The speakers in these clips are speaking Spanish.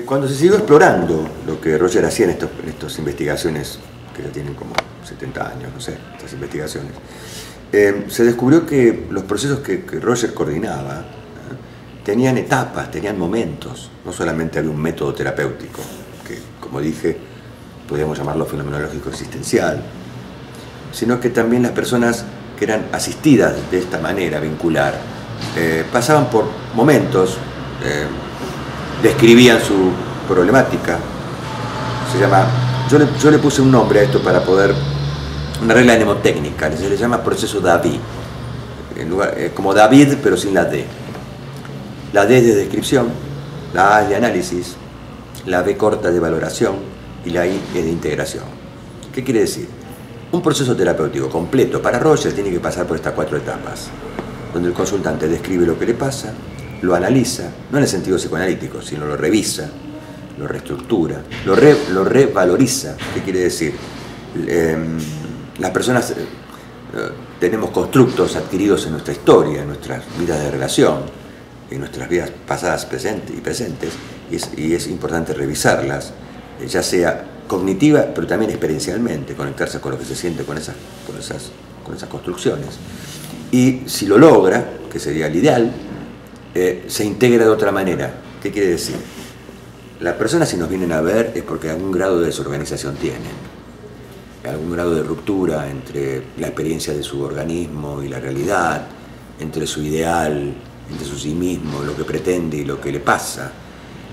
Cuando se siguió explorando lo que Roger hacía en estas investigaciones, que ya tienen como 70 años, no sé, estas investigaciones, se descubrió que los procesos que Roger coordinaba tenían etapas, tenían momentos. No solamente había un método terapéutico, que, como dije, podríamos llamarlo fenomenológico existencial, sino que también las personas que eran asistidas de esta manera vincular pasaban por momentos, describían su problemática. Yo le puse un nombre a esto para poder, una regla mnemotécnica, se le llama proceso David, como David pero sin la D. La D es de descripción, la A es de análisis, la B corta de valoración y la I es de integración. ¿Qué quiere decir? Un proceso terapéutico completo para Roger tiene que pasar por estas 4 etapas, donde el consultante describe lo que le pasa, lo analiza, no en el sentido psicoanalítico, sino lo revisa, lo reestructura, lo revaloriza. ¿Qué quiere decir? Las personas tenemos constructos adquiridos en nuestra historia, en nuestras vidas de relación, en nuestras vidas pasadas y presentes, y es importante revisarlas, ya sea cognitiva, pero también experiencialmente, conectarse con lo que se siente con esas construcciones. Y si lo logra, que sería el ideal, se integra de otra manera. ¿Qué quiere decir? Las personas, si nos vienen a ver, es porque algún grado de desorganización tienen, algún grado de ruptura entre la experiencia de su organismo y la realidad, entre su ideal, entre su sí mismo, lo que pretende y lo que le pasa,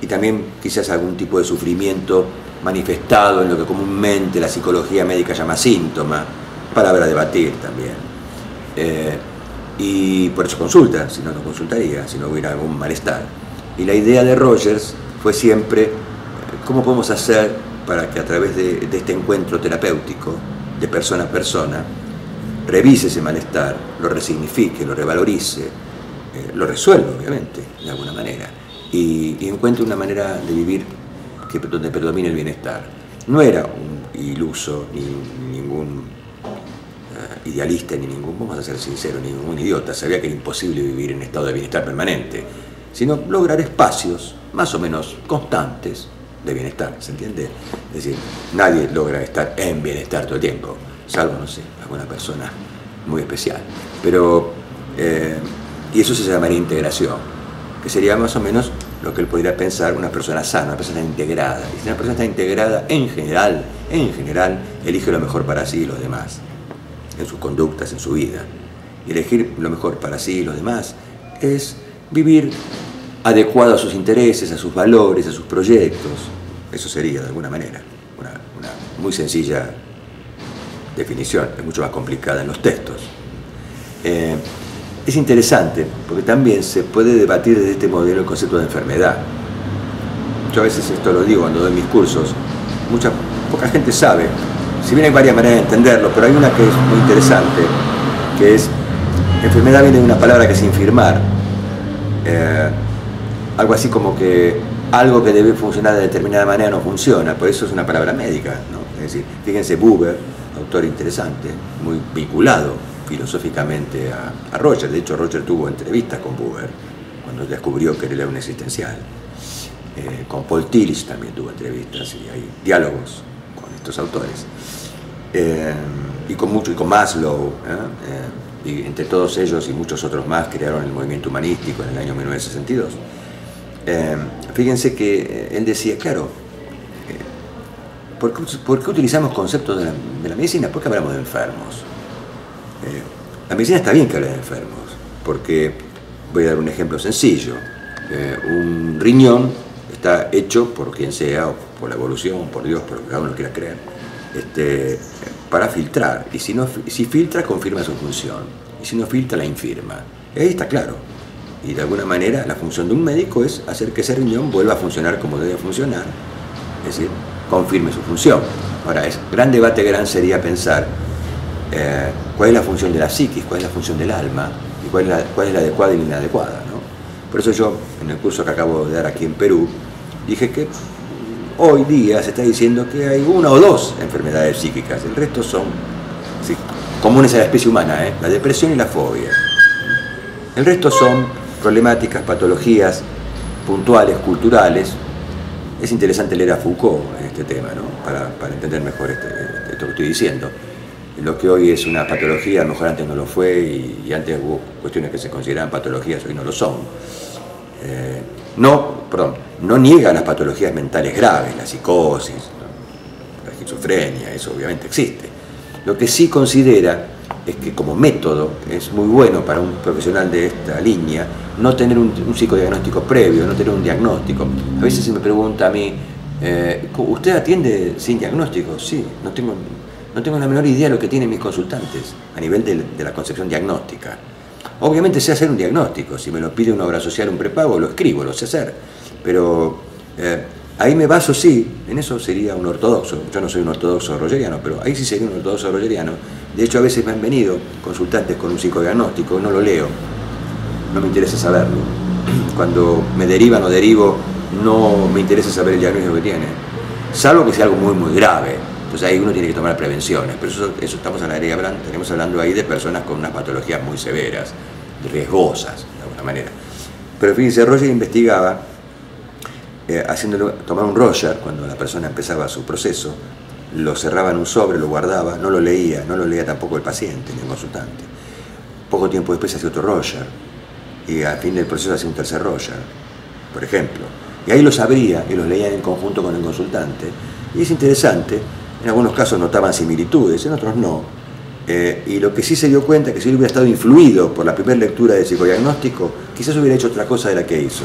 y también quizás algún tipo de sufrimiento manifestado en lo que comúnmente la psicología médica llama síntoma, palabra a debatir también. Y por eso consulta, si no, no consultaría, si no hubiera algún malestar. Y la idea de Rogers fue siempre cómo podemos hacer para que a través de este encuentro terapéutico, de persona a persona, revise ese malestar, lo resignifique, lo revalorice, lo resuelva, obviamente, de alguna manera, y encuentre una manera de vivir donde predomine el bienestar. No era un iluso, ni ningún idealista, ni ningún, vamos a ser sinceros, ni ningún idiota, sabía que era imposible vivir en estado de bienestar permanente, sino lograr espacios más o menos constantes de bienestar, ¿se entiende? Es decir, nadie logra estar en bienestar todo el tiempo, salvo, no sé, alguna persona muy especial. Pero, y eso se llamaría integración, que sería más o menos lo que él podría pensar una persona sana, una persona integrada. Y si una persona está integrada, en general, elige lo mejor para sí y los demás, en sus conductas, en su vida. Y elegir lo mejor para sí y los demás es vivir adecuado a sus intereses, a sus valores, a sus proyectos. Eso sería, de alguna manera, una muy sencilla definición, es mucho más complicada en los textos. Es interesante, porque también se puede debatir desde este modelo el concepto de enfermedad. Yo a veces esto lo digo cuando doy mis cursos, poca gente sabe, si bien hay varias maneras de entenderlo, pero hay una que es muy interesante, que es, enfermedad viene de una palabra que es infirmar, algo así como que algo que debe funcionar de determinada manera no funciona, por eso es una palabra médica, ¿no? Es decir, fíjense, Buber, autor interesante, muy vinculado filosóficamente a Roger. De hecho, Roger tuvo entrevistas con Buber cuando descubrió que él era un existencial. Con Paul Tillich también tuvo entrevistas y hay diálogos con estos autores. Y con Maslow, y entre todos ellos y muchos otros más crearon el movimiento humanístico en el año 1962. Fíjense que él decía, claro, ¿por qué utilizamos conceptos de la medicina? ¿Por qué hablamos de enfermos? La medicina está bien que hable de enfermos, porque, voy a dar un ejemplo sencillo, un riñón está hecho por quien sea, o por la evolución, por Dios, por lo que cada uno quiera creer, para filtrar, y si filtra, confirma su función, y si no filtra, la infirma. Y ahí está claro, y de alguna manera la función de un médico es hacer que ese riñón vuelva a funcionar como debe funcionar, es decir, confirme su función. Ahora, gran debate sería pensar cuál es la función de la psiquis, cuál es la función del alma, y cuál es la adecuada y la inadecuada, ¿no? Por eso yo, en el curso que acabo de dar aquí en Perú, dije que hoy día se está diciendo que hay 1 o 2 enfermedades psíquicas, el resto son comunes a la especie humana, la depresión y la fobia. El resto son problemáticas, patologías puntuales, culturales, Es interesante leer a Foucault en este tema, ¿no? Para entender mejor esto que estoy diciendo. Lo que hoy es una patología, a lo mejor antes no lo fue, y antes hubo cuestiones que se consideraban patologías, hoy no lo son. No niega las patologías mentales graves, la psicosis, la esquizofrenia, eso obviamente existe. Lo que sí considera es que como método es muy bueno para un profesional de esta línea no tener un psicodiagnóstico previo, no tener un diagnóstico. A veces se me pregunta a mí, ¿usted atiende sin diagnóstico? Sí, no tengo la menor idea de lo que tienen mis consultantes a nivel de la concepción diagnóstica. Obviamente sé hacer un diagnóstico, si me lo pide una obra social, un prepago, lo escribo, lo sé hacer, pero ahí me baso, sí, en eso sería un ortodoxo. Yo no soy un ortodoxo rogeriano, pero ahí sí sería un ortodoxo rogeriano. De hecho, a veces me han venido consultantes con un psicodiagnóstico, no lo leo, no me interesa saberlo. Cuando me derivan o derivo, no me interesa saber el diagnóstico que tiene, salvo que sea algo muy, muy grave. Entonces ahí uno tiene que tomar prevenciones, pero eso estamos hablando ahí de personas con unas patologías muy severas, riesgosas, de alguna manera. Pero fíjense, Roger investigaba, tomar un Roger, cuando la persona empezaba su proceso, lo cerraba en un sobre, lo guardaba, no lo leía tampoco el paciente ni el consultante. Poco tiempo después hacía otro Roger, y al fin del proceso hacía un tercer Roger, por ejemplo. Y ahí los abría y los leía en conjunto con el consultante, y es interesante. En algunos casos notaban similitudes, en otros no. Y lo que sí se dio cuenta es que si él hubiera estado influido por la primera lectura de psicodiagnóstico, quizás hubiera hecho otra cosa de la que hizo.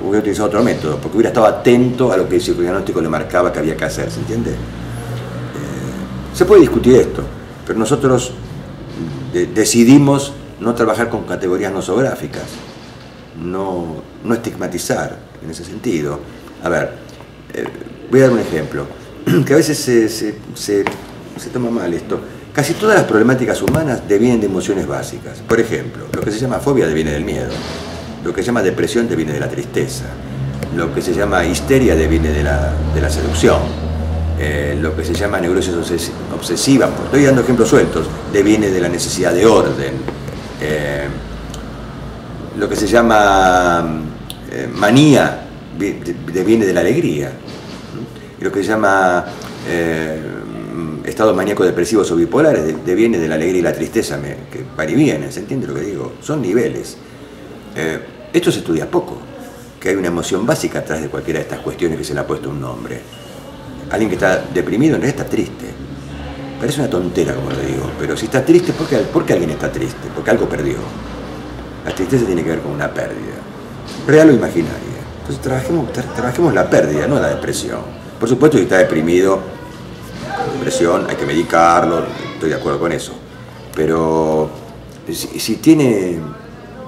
Hubiera utilizado otro método, porque hubiera estado atento a lo que el psicodiagnóstico le marcaba que había que hacer, ¿se entiende? Se puede discutir esto, pero nosotros decidimos no trabajar con categorías nosográficas, no estigmatizar en ese sentido. A ver, voy a dar un ejemplo, que a veces se toma mal esto. Casi todas las problemáticas humanas devienen de emociones básicas. Por ejemplo, lo que se llama fobia deviene del miedo, lo que se llama depresión deviene de la tristeza, lo que se llama histeria deviene de la seducción, lo que se llama neurosis obsesiva, estoy dando ejemplos sueltos, deviene de la necesidad de orden, lo que se llama manía deviene de la alegría, y lo que se llama estados maníaco-depresivos o bipolares deviene de la alegría y la tristeza, que van y vienen, ¿se entiende lo que digo? Son niveles. Esto se estudia poco, que hay una emoción básica atrás de cualquiera de estas cuestiones que se le ha puesto un nombre. Alguien que está deprimido en realidad está triste. Parece una tontera, como lo digo, pero si está triste, ¿por qué alguien está triste? Porque algo perdió. La tristeza tiene que ver con una pérdida, real o imaginaria. Entonces trabajemos la pérdida, no la depresión. Por supuesto, si está deprimido, depresión, hay que medicarlo, estoy de acuerdo con eso. Pero si tiene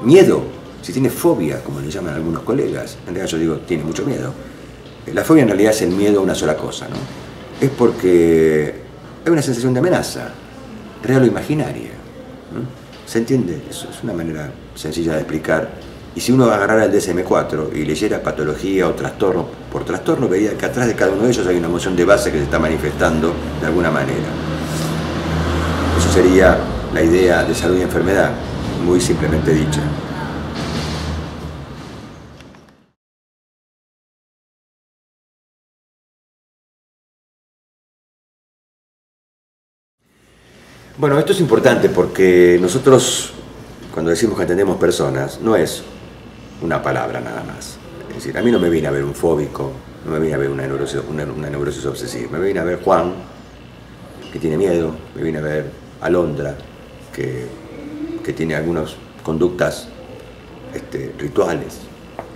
miedo, si tiene fobia, como le llaman algunos colegas, en realidad yo digo, tiene mucho miedo. La fobia en realidad es el miedo a una sola cosa, ¿no? Es porque hay una sensación de amenaza, real o imaginaria, ¿no? ¿Se entiende? Eso es una manera sencilla de explicar. Y si uno agarrara el DSM-4 y leyera patología o trastorno por trastorno, vería que atrás de cada uno de ellos hay una emoción de base que se está manifestando de alguna manera. Eso sería la idea de salud y enfermedad, muy simplemente dicha. Bueno, esto es importante porque nosotros, cuando decimos que atendemos personas, no es una palabra nada más. Es decir, a mí no me viene a ver un fóbico, no me viene a ver una neurosis obsesiva, me viene a ver Juan, que tiene miedo, me viene a ver Alondra, que tiene algunas conductas rituales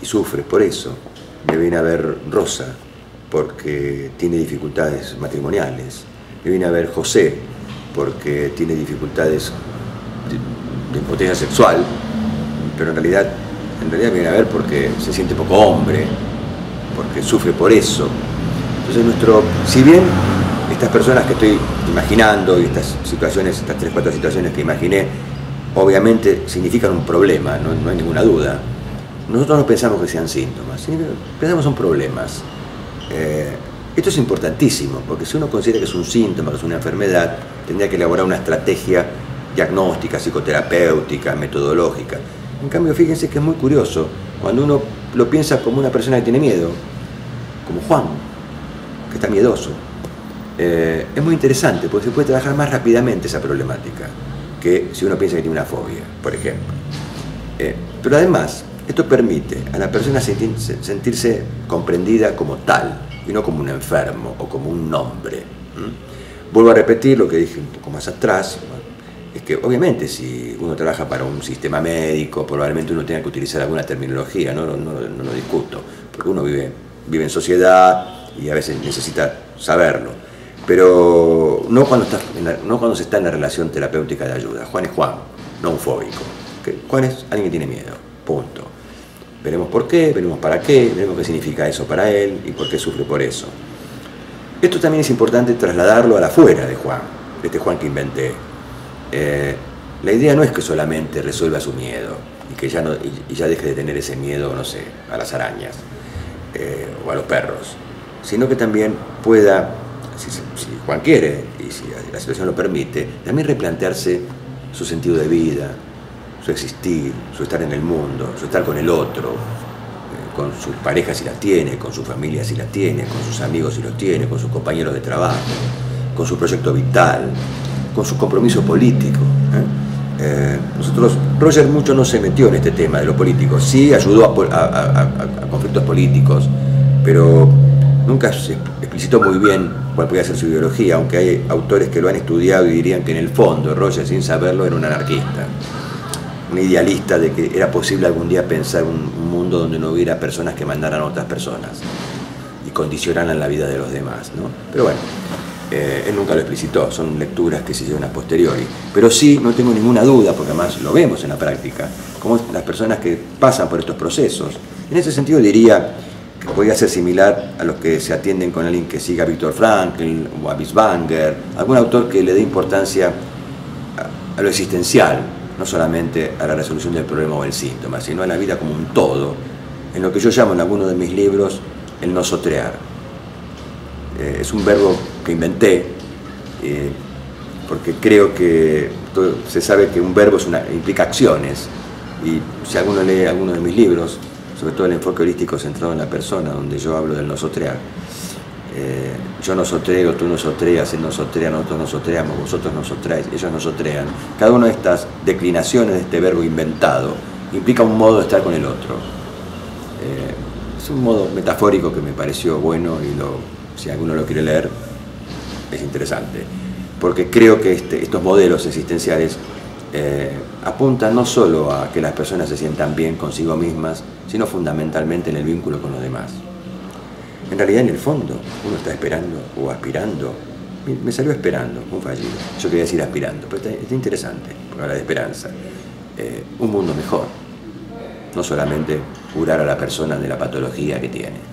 y sufre por eso, me viene a ver Rosa, porque tiene dificultades matrimoniales, me viene a ver José, porque tiene dificultades de impotencia sexual, pero en realidad viene a ver porque se siente poco hombre, porque sufre por eso. Entonces si bien estas personas que estoy imaginando y estas situaciones, estas 3 o 4 situaciones que imaginé, obviamente significan un problema, no hay ninguna duda. Nosotros no pensamos que sean síntomas, pensamos que son problemas. Esto es importantísimo, porque si uno considera que es un síntoma, que es una enfermedad, tendría que elaborar una estrategia diagnóstica, psicoterapéutica, metodológica. En cambio, fíjense que es muy curioso, cuando uno lo piensa como una persona que tiene miedo, como Juan, que está miedoso. Es muy interesante porque se puede trabajar más rápidamente esa problemática que si uno piensa que tiene una fobia, por ejemplo. Pero además, esto permite a la persona sentirse comprendida como tal y no como un enfermo o como un nombre. Vuelvo a repetir lo que dije un poco más atrás, es que obviamente si uno trabaja para un sistema médico, probablemente uno tenga que utilizar alguna terminología, no lo discuto, porque uno vive en sociedad y a veces necesita saberlo, pero no cuando se está en la relación terapéutica de ayuda. Juan es Juan, no un fóbico. Juan es alguien que tiene miedo, punto. Veremos por qué, veremos para qué, veremos qué significa eso para él y por qué sufre por eso. Esto también es importante trasladarlo a la afuera de Juan, de este Juan que inventé. La idea no es que solamente resuelva su miedo y que ya deje de tener ese miedo, no sé, a las arañas o a los perros, sino que también pueda, si Juan quiere y si la situación lo permite, también replantearse su sentido de vida, su existir, su estar en el mundo, su estar con el otro, con sus parejas si las tiene, con su familia si las tiene, con sus amigos si los tiene, con sus compañeros de trabajo, con su proyecto vital, con su compromiso político. Roger mucho no se metió en este tema de lo político, sí ayudó a conflictos políticos, pero nunca se explicitó muy bien cuál podía ser su ideología, aunque hay autores que lo han estudiado y dirían que en el fondo Roger, sin saberlo, era un anarquista, un idealista de que era posible algún día pensar un mundo donde no hubiera personas que mandaran a otras personas y condicionaran la vida de los demás, ¿no? Pero bueno, él nunca lo explicitó, son lecturas que se hicieron a posteriori, pero sí, no tengo ninguna duda, porque además lo vemos en la práctica, como las personas que pasan por estos procesos, en ese sentido diría que podría ser similar a los que se atienden con alguien que siga a Viktor Frankl o a Binswanger, algún autor que le dé importancia a lo existencial, no solamente a la resolución del problema o el síntoma, sino a la vida como un todo, en lo que yo llamo en algunos de mis libros el nosotrear. Es un verbo que inventé, porque creo que se sabe que un verbo implica acciones, y si alguno lee alguno de mis libros, sobre todo el enfoque holístico centrado en la persona, donde yo hablo del nosotrear, yo nosotreo, tú nosotreas, él nosotrea, nosotros nosotreamos, vosotros nosotráis, ellos nosotrean. Cada una de estas declinaciones de este verbo inventado implica un modo de estar con el otro. Es un modo metafórico que me pareció bueno y si alguno lo quiere leer es interesante, porque creo que estos modelos existenciales apuntan no solo a que las personas se sientan bien consigo mismas, sino fundamentalmente en el vínculo con los demás. En realidad, en el fondo, uno está esperando o aspirando. Me salió esperando, un fallido. Yo quería decir aspirando, pero está interesante, porque habla de esperanza. Un mundo mejor. No solamente curar a la persona de la patología que tiene.